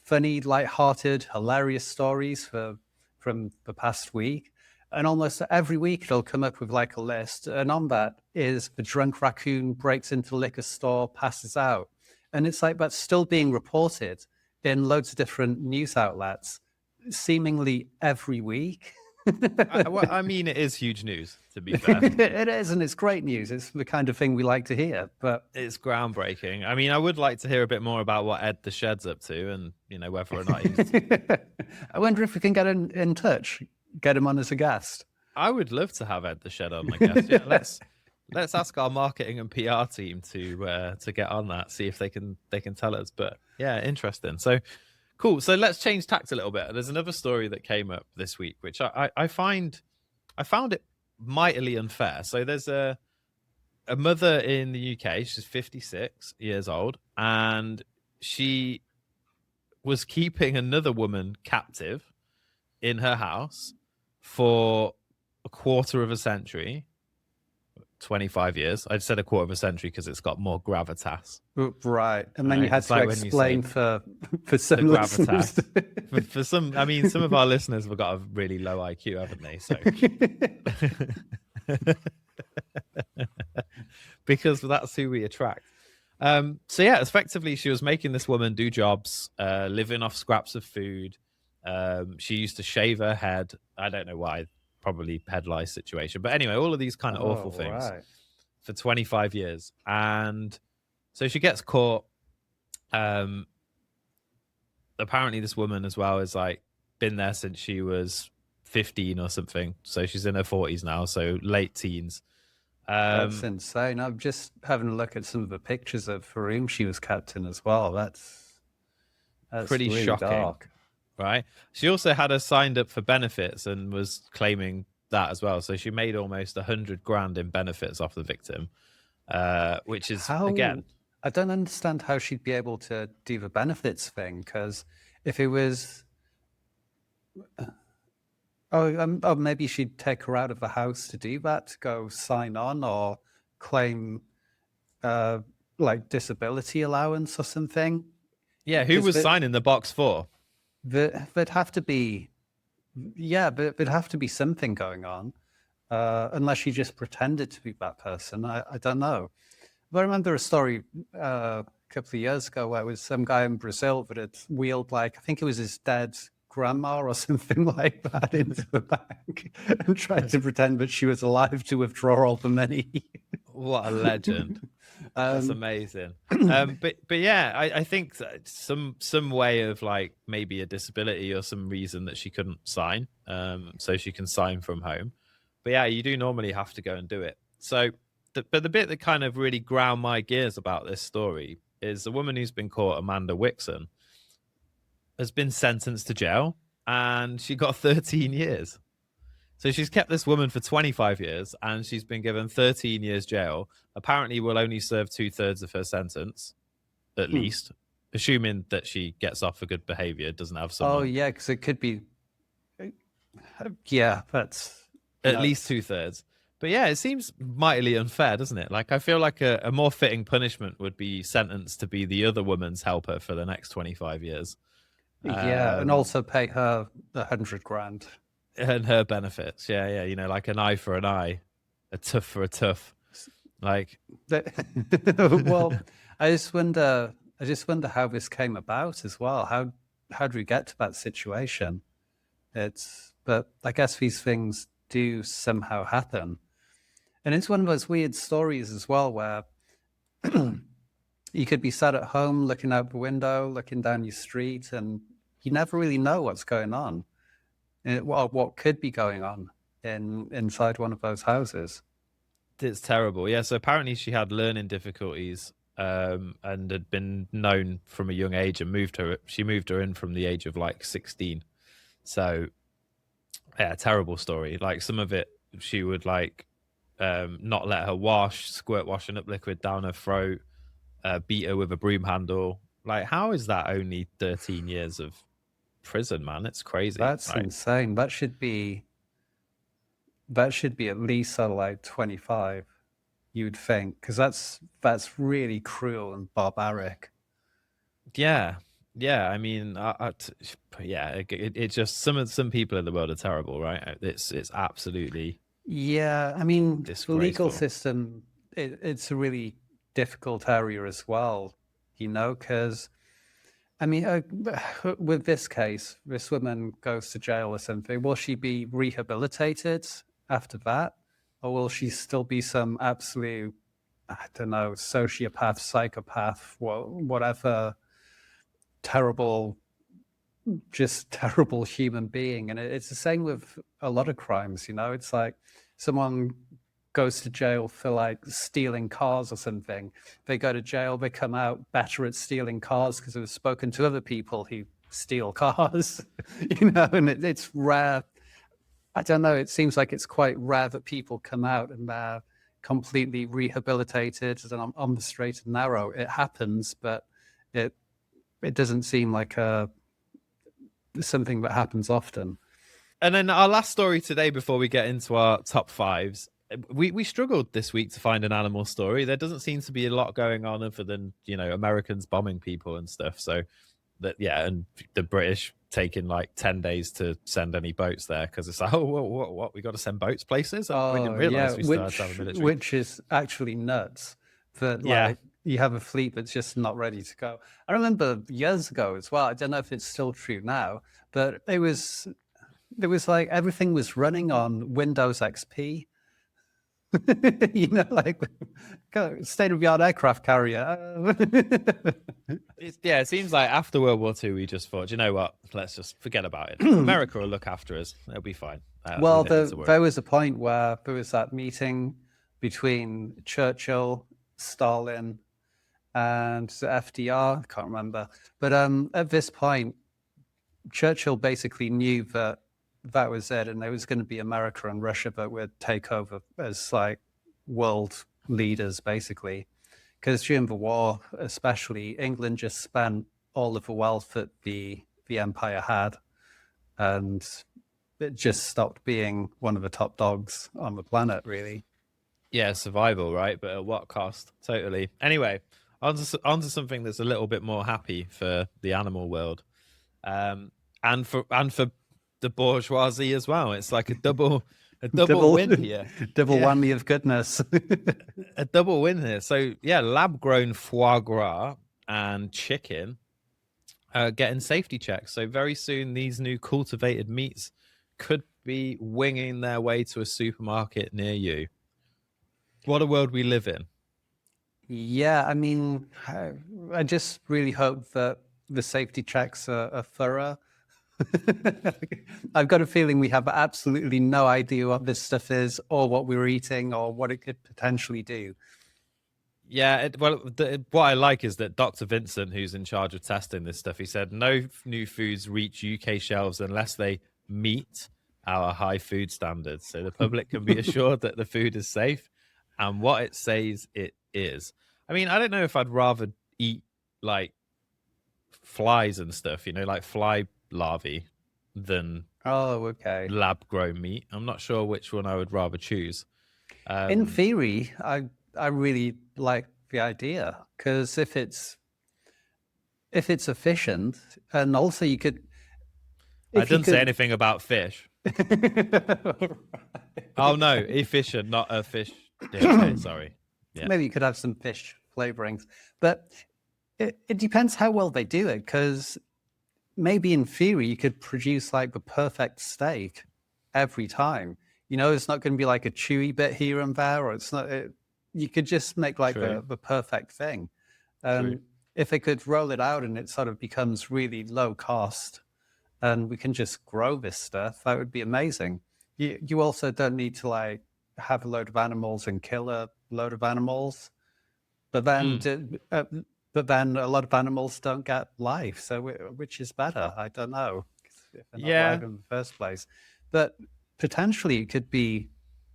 funny, lighthearted, hilarious stories from the past week? And almost every week it'll come up with like a list. And on that is the drunk raccoon breaks into liquor store, passes out. And it's like that's still being reported in loads of different news outlets, seemingly every week. I mean, it is huge news, to be fair. It is, and it's great news. It's the kind of thing we like to hear, but it's groundbreaking. I mean, I would like to hear a bit more about what Ed the Shed's up to, and whether or not he's... I wonder if we can get in touch, get him on as a guest. I would love to have Ed the Shed on the guest. Yeah, let's ask our marketing and PR team to get on that, see if they can tell us. But yeah, interesting. So cool. So let's change tact a little bit. There's another story that came up this week, which I found it mightily unfair. So there's a mother in the UK. She's 56 years old, and she was keeping another woman captive in her house for a quarter of a century, 25 years. I said a quarter of a century because it's got more gravitas. Right. And then you had to explain for some listeners. for some, I mean, some of our listeners have got a really low IQ, haven't they? So because that's who we attract. So yeah, effectively she was making this woman do jobs, living off scraps of food. She used to shave her head. I don't know why, probably head lice situation. But anyway, all of these kind of awful things for 25 years. And so she gets caught. Apparently this woman as well is like been there since she was 15 or something. So she's in her 40s now, so late teens. That's insane. I'm just having a look at some of the pictures of for whom she was captain as well. That's pretty really shocking. Dark. Right. She also had her signed up for benefits and was claiming that as well. So she made almost 100 grand in benefits off the victim, which is again, I don't understand how she'd be able to do the benefits thing, because if it was, maybe she'd take her out of the house to do that, to go sign on or claim like disability allowance or something. Yeah, who was signing the box for? There'd have to be, but there'd have to be something going on, unless she just pretended to be that person. I don't know. But I remember a story a couple of years ago where it was some guy in Brazil that had wheeled, like, I think it was his dad's grandma or something like that into the bank and tried to pretend that she was alive to withdraw all the money. What a legend. That's amazing. But yeah, I think that some way of like maybe a disability or some reason that she couldn't sign, so she can sign from home. But yeah, you do normally have to go and do it. So, but the bit that kind of really ground my gears about this story is the woman who's been caught, Amanda Wixon, has been sentenced to jail, and she got 13 years. So she's kept this woman for 25 years, and she's been given 13 years jail. Apparently, will only serve 2/3 of her sentence, at least, assuming that she gets off for good behavior, doesn't have someone. Oh yeah, because it could be. Yeah, that's At nuts. least 2/3. But yeah, it seems mightily unfair, doesn't it? Like, I feel like a more fitting punishment would be sentenced to be the other woman's helper for the next 25 years. Yeah, and also pay her 100 grand. And her benefits. Yeah, yeah. You know, like an eye for an eye, a tooth for a tooth. Like, well, I just wonder how this came about as well. How do we get to that situation? But I guess these things do somehow happen. And it's one of those weird stories as well where you could be sat at home looking out the window, looking down your street, and you never really know what's going on. What could be going on inside one of those houses. it's terrible. Yeah. So apparently she had learning difficulties, and had been known from a young age, and she moved her in from the age of like 16. So yeah, terrible story. Like, some of it, she would like not let her squirt washing up liquid down her throat, beat her with a broom handle. Like, how is that only 13 years of prison, man? It's crazy. That's insane. That should be at least sort of like 25, you would think, because that's really cruel and barbaric. Yeah, yeah. I mean, yeah. It just some people in the world are terrible, right? It's absolutely. Yeah, I mean, the legal Disgraceful. system, it's a really difficult area as well, because, I mean, with this case, this woman goes to jail or something. Will she be rehabilitated after that? Or will she still be some absolute, I don't know, sociopath, psychopath, whatever terrible, just terrible human being? And it's the same with a lot of crimes, It's like someone goes to jail for like stealing cars or something. They go to jail, they come out better at stealing cars because they've spoken to other people who steal cars, and it's rare. I don't know, it seems like it's quite rare that people come out and they're completely rehabilitated and on the straight and narrow. It happens, but it doesn't seem like something that happens often. And then our last story today, before we get into our top fives, we struggled this week to find an animal story. There doesn't seem to be a lot going on other than, Americans bombing people and stuff. So and the British taking like 10 days to send any boats there, because it's like, oh, what? We got to send boats places? We didn't realize we still had to have a military. Which is actually nuts. That like you have a fleet that's just not ready to go. I remember years ago as well. I don't know if it's still true now, but there was like everything was running on Windows XP. Like state-of-the-art aircraft carrier. It seems like after World War II, we just thought, you know what? Let's just forget about it. America will look after us. It'll be fine. Well, there was a point where there was that meeting between Churchill, Stalin, and FDR. I can't remember. But at this point, Churchill basically knew that was it, and there was going to be America and Russia that would take over as like world leaders, basically. Because during the war, especially, England just spent all of the wealth that the empire had, and it just stopped being one of the top dogs on the planet, really. Yeah, survival, right? But at what cost? Totally. Anyway, onto something that's a little bit more happy for the animal world, and for the bourgeoisie as well. It's like a double win here. Double whammy of goodness. A double win here. So yeah, lab grown foie gras and chicken getting safety checks. So very soon, these new cultivated meats could be winging their way to a supermarket near you. What a world we live in. Yeah, I mean, I just really hope that the safety checks are thorough. I've got a feeling we have absolutely no idea what this stuff is or what we're eating or what it could potentially do. Yeah, what I like is that Dr. Vincent, who's in charge of testing this stuff, he said no new foods reach UK shelves unless they meet our high food standards. So the public can be assured that the food is safe and what it says it is. I mean, I don't know if I'd rather eat like flies and stuff, like fly larvae than Oh, okay. lab grown meat. I'm not sure which one I would rather choose. In theory, I really like the idea because if it's efficient, and also you could. I didn't say anything about fish. Oh no, efficient, not a fish. Yeah, okay, sorry. Yeah. Maybe you could have some fish flavorings, but it depends how well they do it. Because maybe in theory you could produce like the perfect steak every time. It's not going to be like a chewy bit here and there, or it's not. You could just make like the perfect thing. If they could roll it out and it sort of becomes really low cost, and we can just grow this stuff, that would be amazing. You also don't need to like have a load of animals and kill a load of animals, but then a lot of animals don't get life. So which is better? I don't know. If they're not alive in the first place, but potentially it could be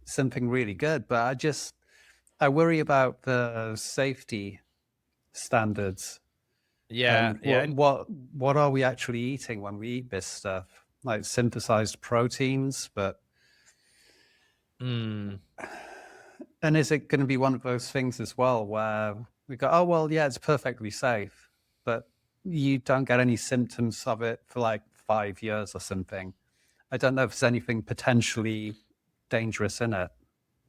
something really good. But I worry about the safety standards. Yeah, What are we actually eating when we eat this stuff? Like synthesized proteins, but and is it going to be one of those things as well where we go, oh well, yeah, it's perfectly safe, but you don't get any symptoms of it for like 5 years or something? I don't know if there's anything potentially dangerous in it.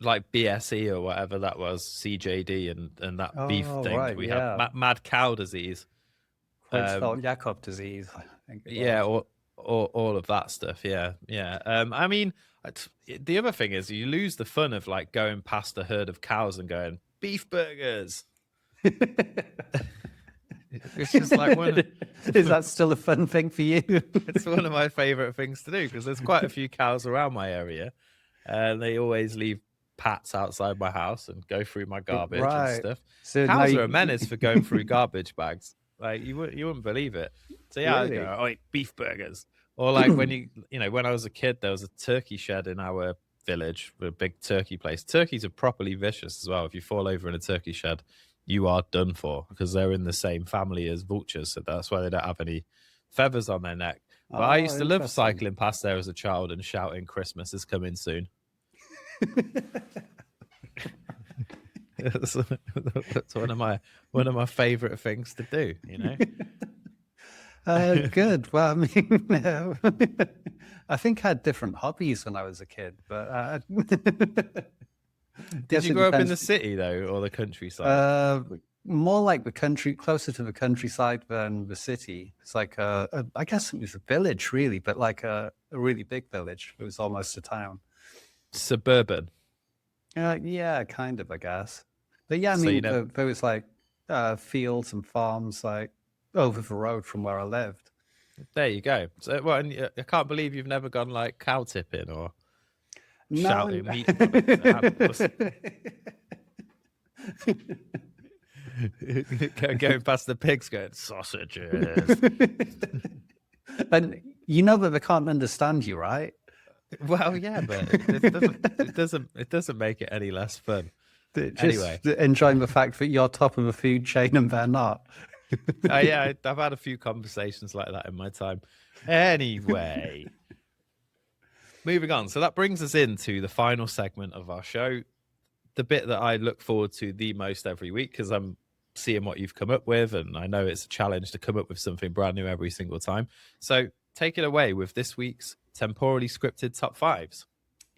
like BSE or whatever that was, CJD and that beef thing. Right, We have mad cow disease. Creutzfeldt-Jakob disease, I think it was. Yeah, or all of that stuff. Yeah. I mean, the other thing is you lose the fun of like going past a herd of cows and going beef burgers. It's just like is that still a fun thing for you? It's one of my favorite things to do because there's quite a few cows around my area, and they always leave pats outside my house and go through my garbage and stuff. So cows are a menace for going through garbage bags. Like you wouldn't believe it. So yeah, really? I go, oh, eat beef burgers. Or like when when I was a kid, there was a turkey shed in our village, a big turkey place. Turkeys are properly vicious as well. If you fall over in a turkey shed, you are done for because they're in the same family as vultures. So that's why they don't have any feathers on their neck. But I used to love cycling past there as a child and shouting, "Christmas is coming soon." That's one of my favorite things to do, Good. Well, I mean, I think I had different hobbies when I was a kid, but did you grow up in the city though, or the countryside? More like the country, closer to the countryside than the city. It's like I guess it was a village, really, but like a really big village. It was almost a town. Suburban. Yeah, kind of, I guess. But yeah, I mean, there was like fields and farms like over the road from where I lived. There you go. So, well, and I can't believe you've never gone like cow tipping or shouting meat animals. Going past the pigs going, sausages. And you know that they can't understand you, right? Well, yeah, but it doesn't make it any less fun. Anyway, enjoying the fact that you're top of a food chain and they're not. Yeah, I've had a few conversations like that in my time. Anyway, moving on. So that brings us into the final segment of our show, the bit that I look forward to the most every week because I'm seeing what you've come up with, and I know it's a challenge to come up with something brand new every single time. So take it away with this week's Temporally Scripted Top 5s.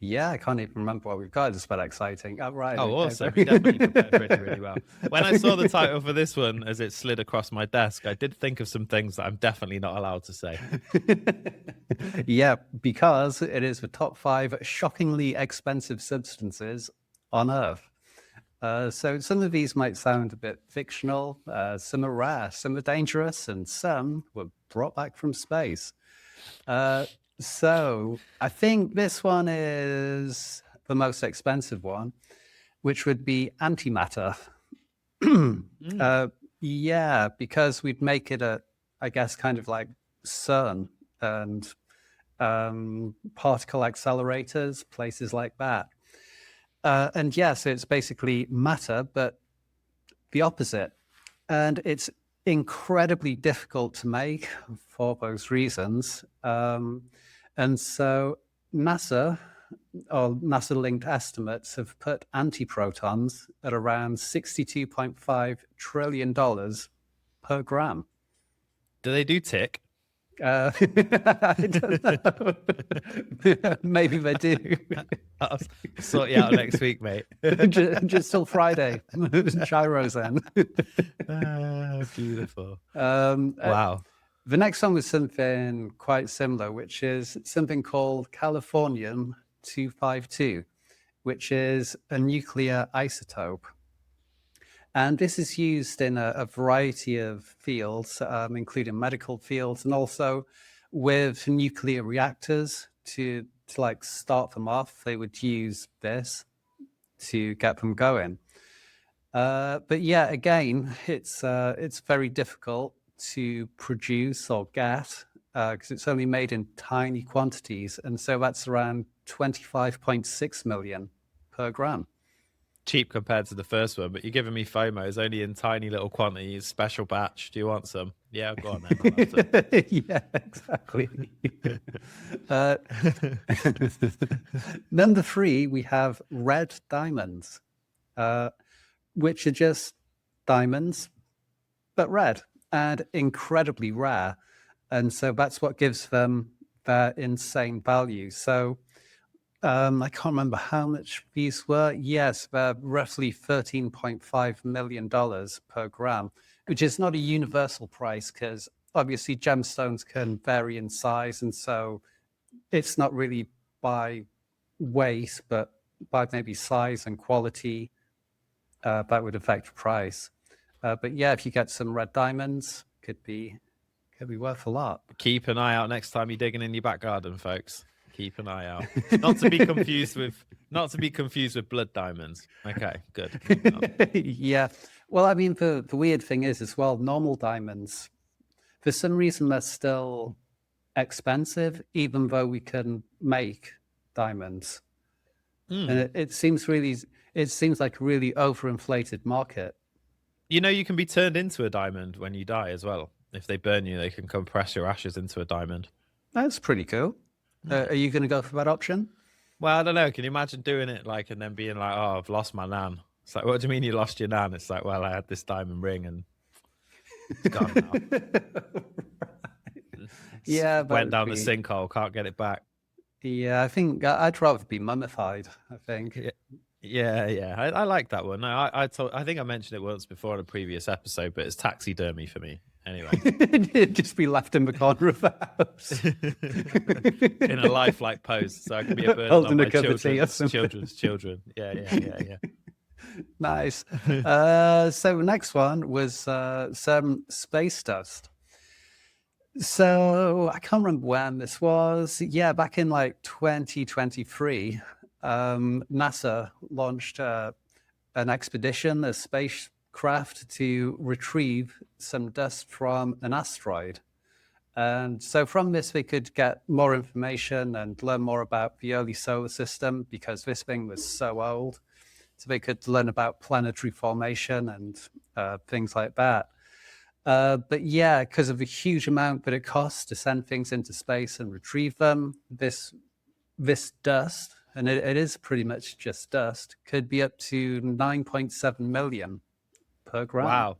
Yeah, I can't even remember what we've got. It's quite exciting. Oh, right. Oh, awesome. You definitely prepared really well. When I saw the title for this one as it slid across my desk, I did think of some things that I'm definitely not allowed to say. Yeah, because it is the top 5 shockingly expensive substances on Earth. So some of these might sound a bit fictional, some are rare, some are dangerous, and some were brought back from space. So I think this one is the most expensive one, which would be antimatter. Yeah, because we'd make it I guess, kind of like CERN and particle accelerators, places like that. And yeah, so it's basically matter, but the opposite. And it's incredibly difficult to make for those reasons. And so NASA or NASA-linked estimates have put antiprotons at around $62.5 trillion per gram. Do they do tick? I don't know. Maybe they do. I'll sort you out next week, mate. just till Friday. Gyros then. Beautiful. Wow. The next one was something quite similar, which is something called Californium-252, which is a nuclear isotope. And this is used in a variety of fields, including medical fields, and also with nuclear reactors to like start them off. They would use this to get them going. But yeah, again, it's very difficult to produce or get because it's only made in tiny quantities, and so that's around 25.6 million per gram. Cheap compared to the first one, but you're giving me FOMO. It's only in tiny little quantities, special batch. Do you want some? Yeah, go on then. Yeah, exactly. Number 3, we have red diamonds, which are just diamonds, but red and incredibly rare. And so that's what gives them their insane value. So I can't remember how much these were. Yes, they're roughly $13.5 million per gram, which is not a universal price because obviously gemstones can vary in size. And so it's not really by weight, but by maybe size and quality that would affect price. But yeah, if you get some red diamonds, could be worth a lot. Keep an eye out next time you're digging in your back garden, folks. Keep an eye out. Not to be confused with blood diamonds. Okay, good. Yeah. Well, I mean, the weird thing is as well, normal diamonds, for some reason, they're still expensive, even though we can make diamonds. And it seems like a really overinflated market. You know, you can be turned into a diamond when you die as well. If they burn you, they can compress your ashes into a diamond. That's pretty cool. Are you going to go for that option? Well, I don't know. Can you imagine doing it like and then being like, "Oh, I've lost my nan." It's like, what do you mean you lost your nan? It's like, well, I had this diamond ring and it's gone now. Yeah, went down the sinkhole, can't get it back. Yeah, I think I'd rather be mummified. I think. Yeah. I like that one. I think I mentioned it once before in a previous episode, but it's taxidermy for me. Anyway, it'd just be left in the corner of the house in a lifelike pose, so I can be a burden on my children's children. Yeah. Nice. So next one was some space dust. So I can't remember when this was. Yeah, back in like 2023, NASA launched an expedition, a spacecraft to retrieve some dust from an asteroid. And so from this, they could get more information and learn more about the early solar system because this thing was so old. So they could learn about planetary formation and things like that. But yeah, because of the huge amount that it costs to send things into space and retrieve them, this dust, and it is pretty much just dust, could be up to 9.7 million per gram. Wow,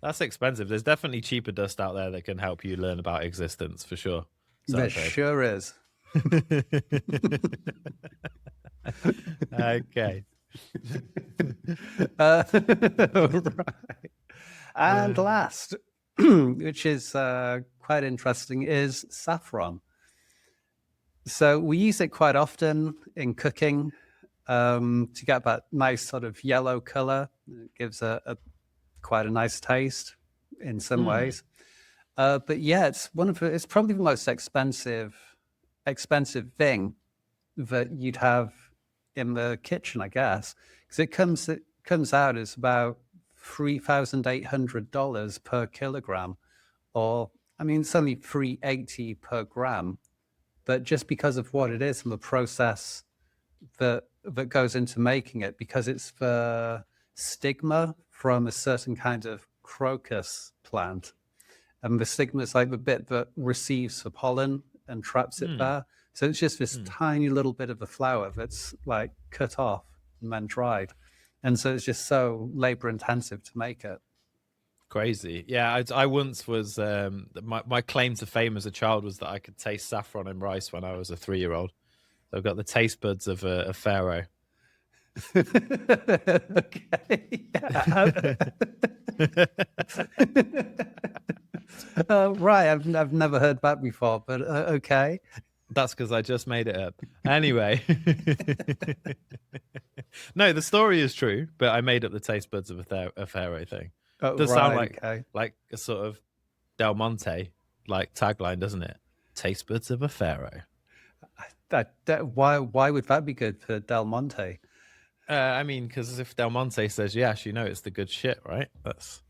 that's expensive. There's definitely cheaper dust out there that can help you learn about existence for sure. There sure is. Okay. Right. And last, which is quite interesting, is saffron. So we use it quite often in cooking. to get that nice sort of yellow color. It gives quite a nice taste in some ways. But yeah, it's probably the most expensive thing that you'd have in the kitchen, I guess, because it comes out as about $3,800 per kilogram, or I mean, it's only $380 per gram, but just because of what it is and the process that goes into making it, because it's the stigma from a certain kind of crocus plant, and the stigma is like the bit that receives the pollen and traps it there. So it's just this tiny little bit of the flower that's like cut off and then dried, and so it's just so labor intensive to make it. Crazy. Yeah, I once was my claim to fame as a child was that I could taste saffron in rice when I was a 3-year-old. So I've got the taste buds of a pharaoh. Okay. Right, I've never heard that before, but okay. That's because I just made it up. Anyway. No, the story is true, but I made up the taste buds of a pharaoh thing. Oh, Does sound like okay. like a sort of Del Monte like tagline, doesn't it? Taste buds of a pharaoh. Why would that be good for Del Monte? I mean, because if Del Monte says yes, you know it's the good shit, right? That's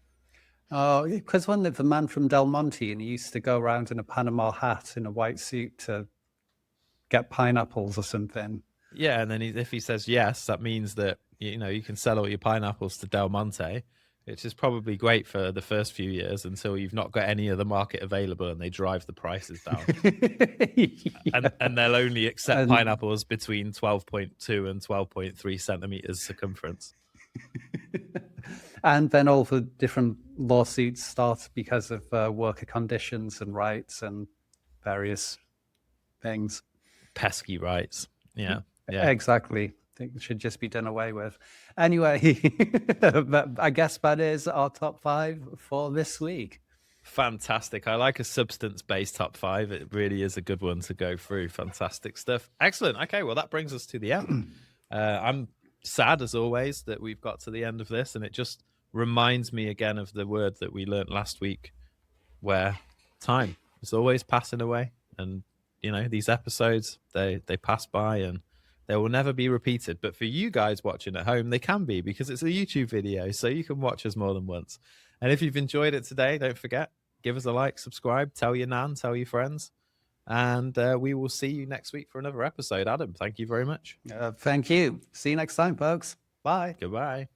because when the man from Del Monte, and he used to go around in a Panama hat in a white suit to get pineapples or something. Yeah, and then if he says yes, that means that you can sell all your pineapples to Del Monte, which is probably great for the first few years until you've not got any other market available and they drive the prices down. Yeah. and they'll only accept pineapples between 12.2 and 12.3 centimeters circumference. And then all the different lawsuits start because of worker conditions and rights and various things. Pesky rights. Yeah. Exactly. I think it should just be done away with. Anyway, I guess that is our top 5 for this week. Fantastic. I like a substance-based top 5. It really is a good one to go through. Fantastic stuff. Excellent. Okay, well, that brings us to the end. I'm sad, as always, that we've got to the end of this, and it just reminds me again of the word that we learnt last week, where time is always passing away, and these episodes, they pass by and they will never be repeated. But for you guys watching at home, they can be, because it's a YouTube video, so you can watch us more than once. And if you've enjoyed it today, don't forget, give us a like, subscribe, tell your nan, tell your friends, and we will see you next week for another episode. Adam, thank you very much. Thank you. See you next time, folks. Bye. Goodbye.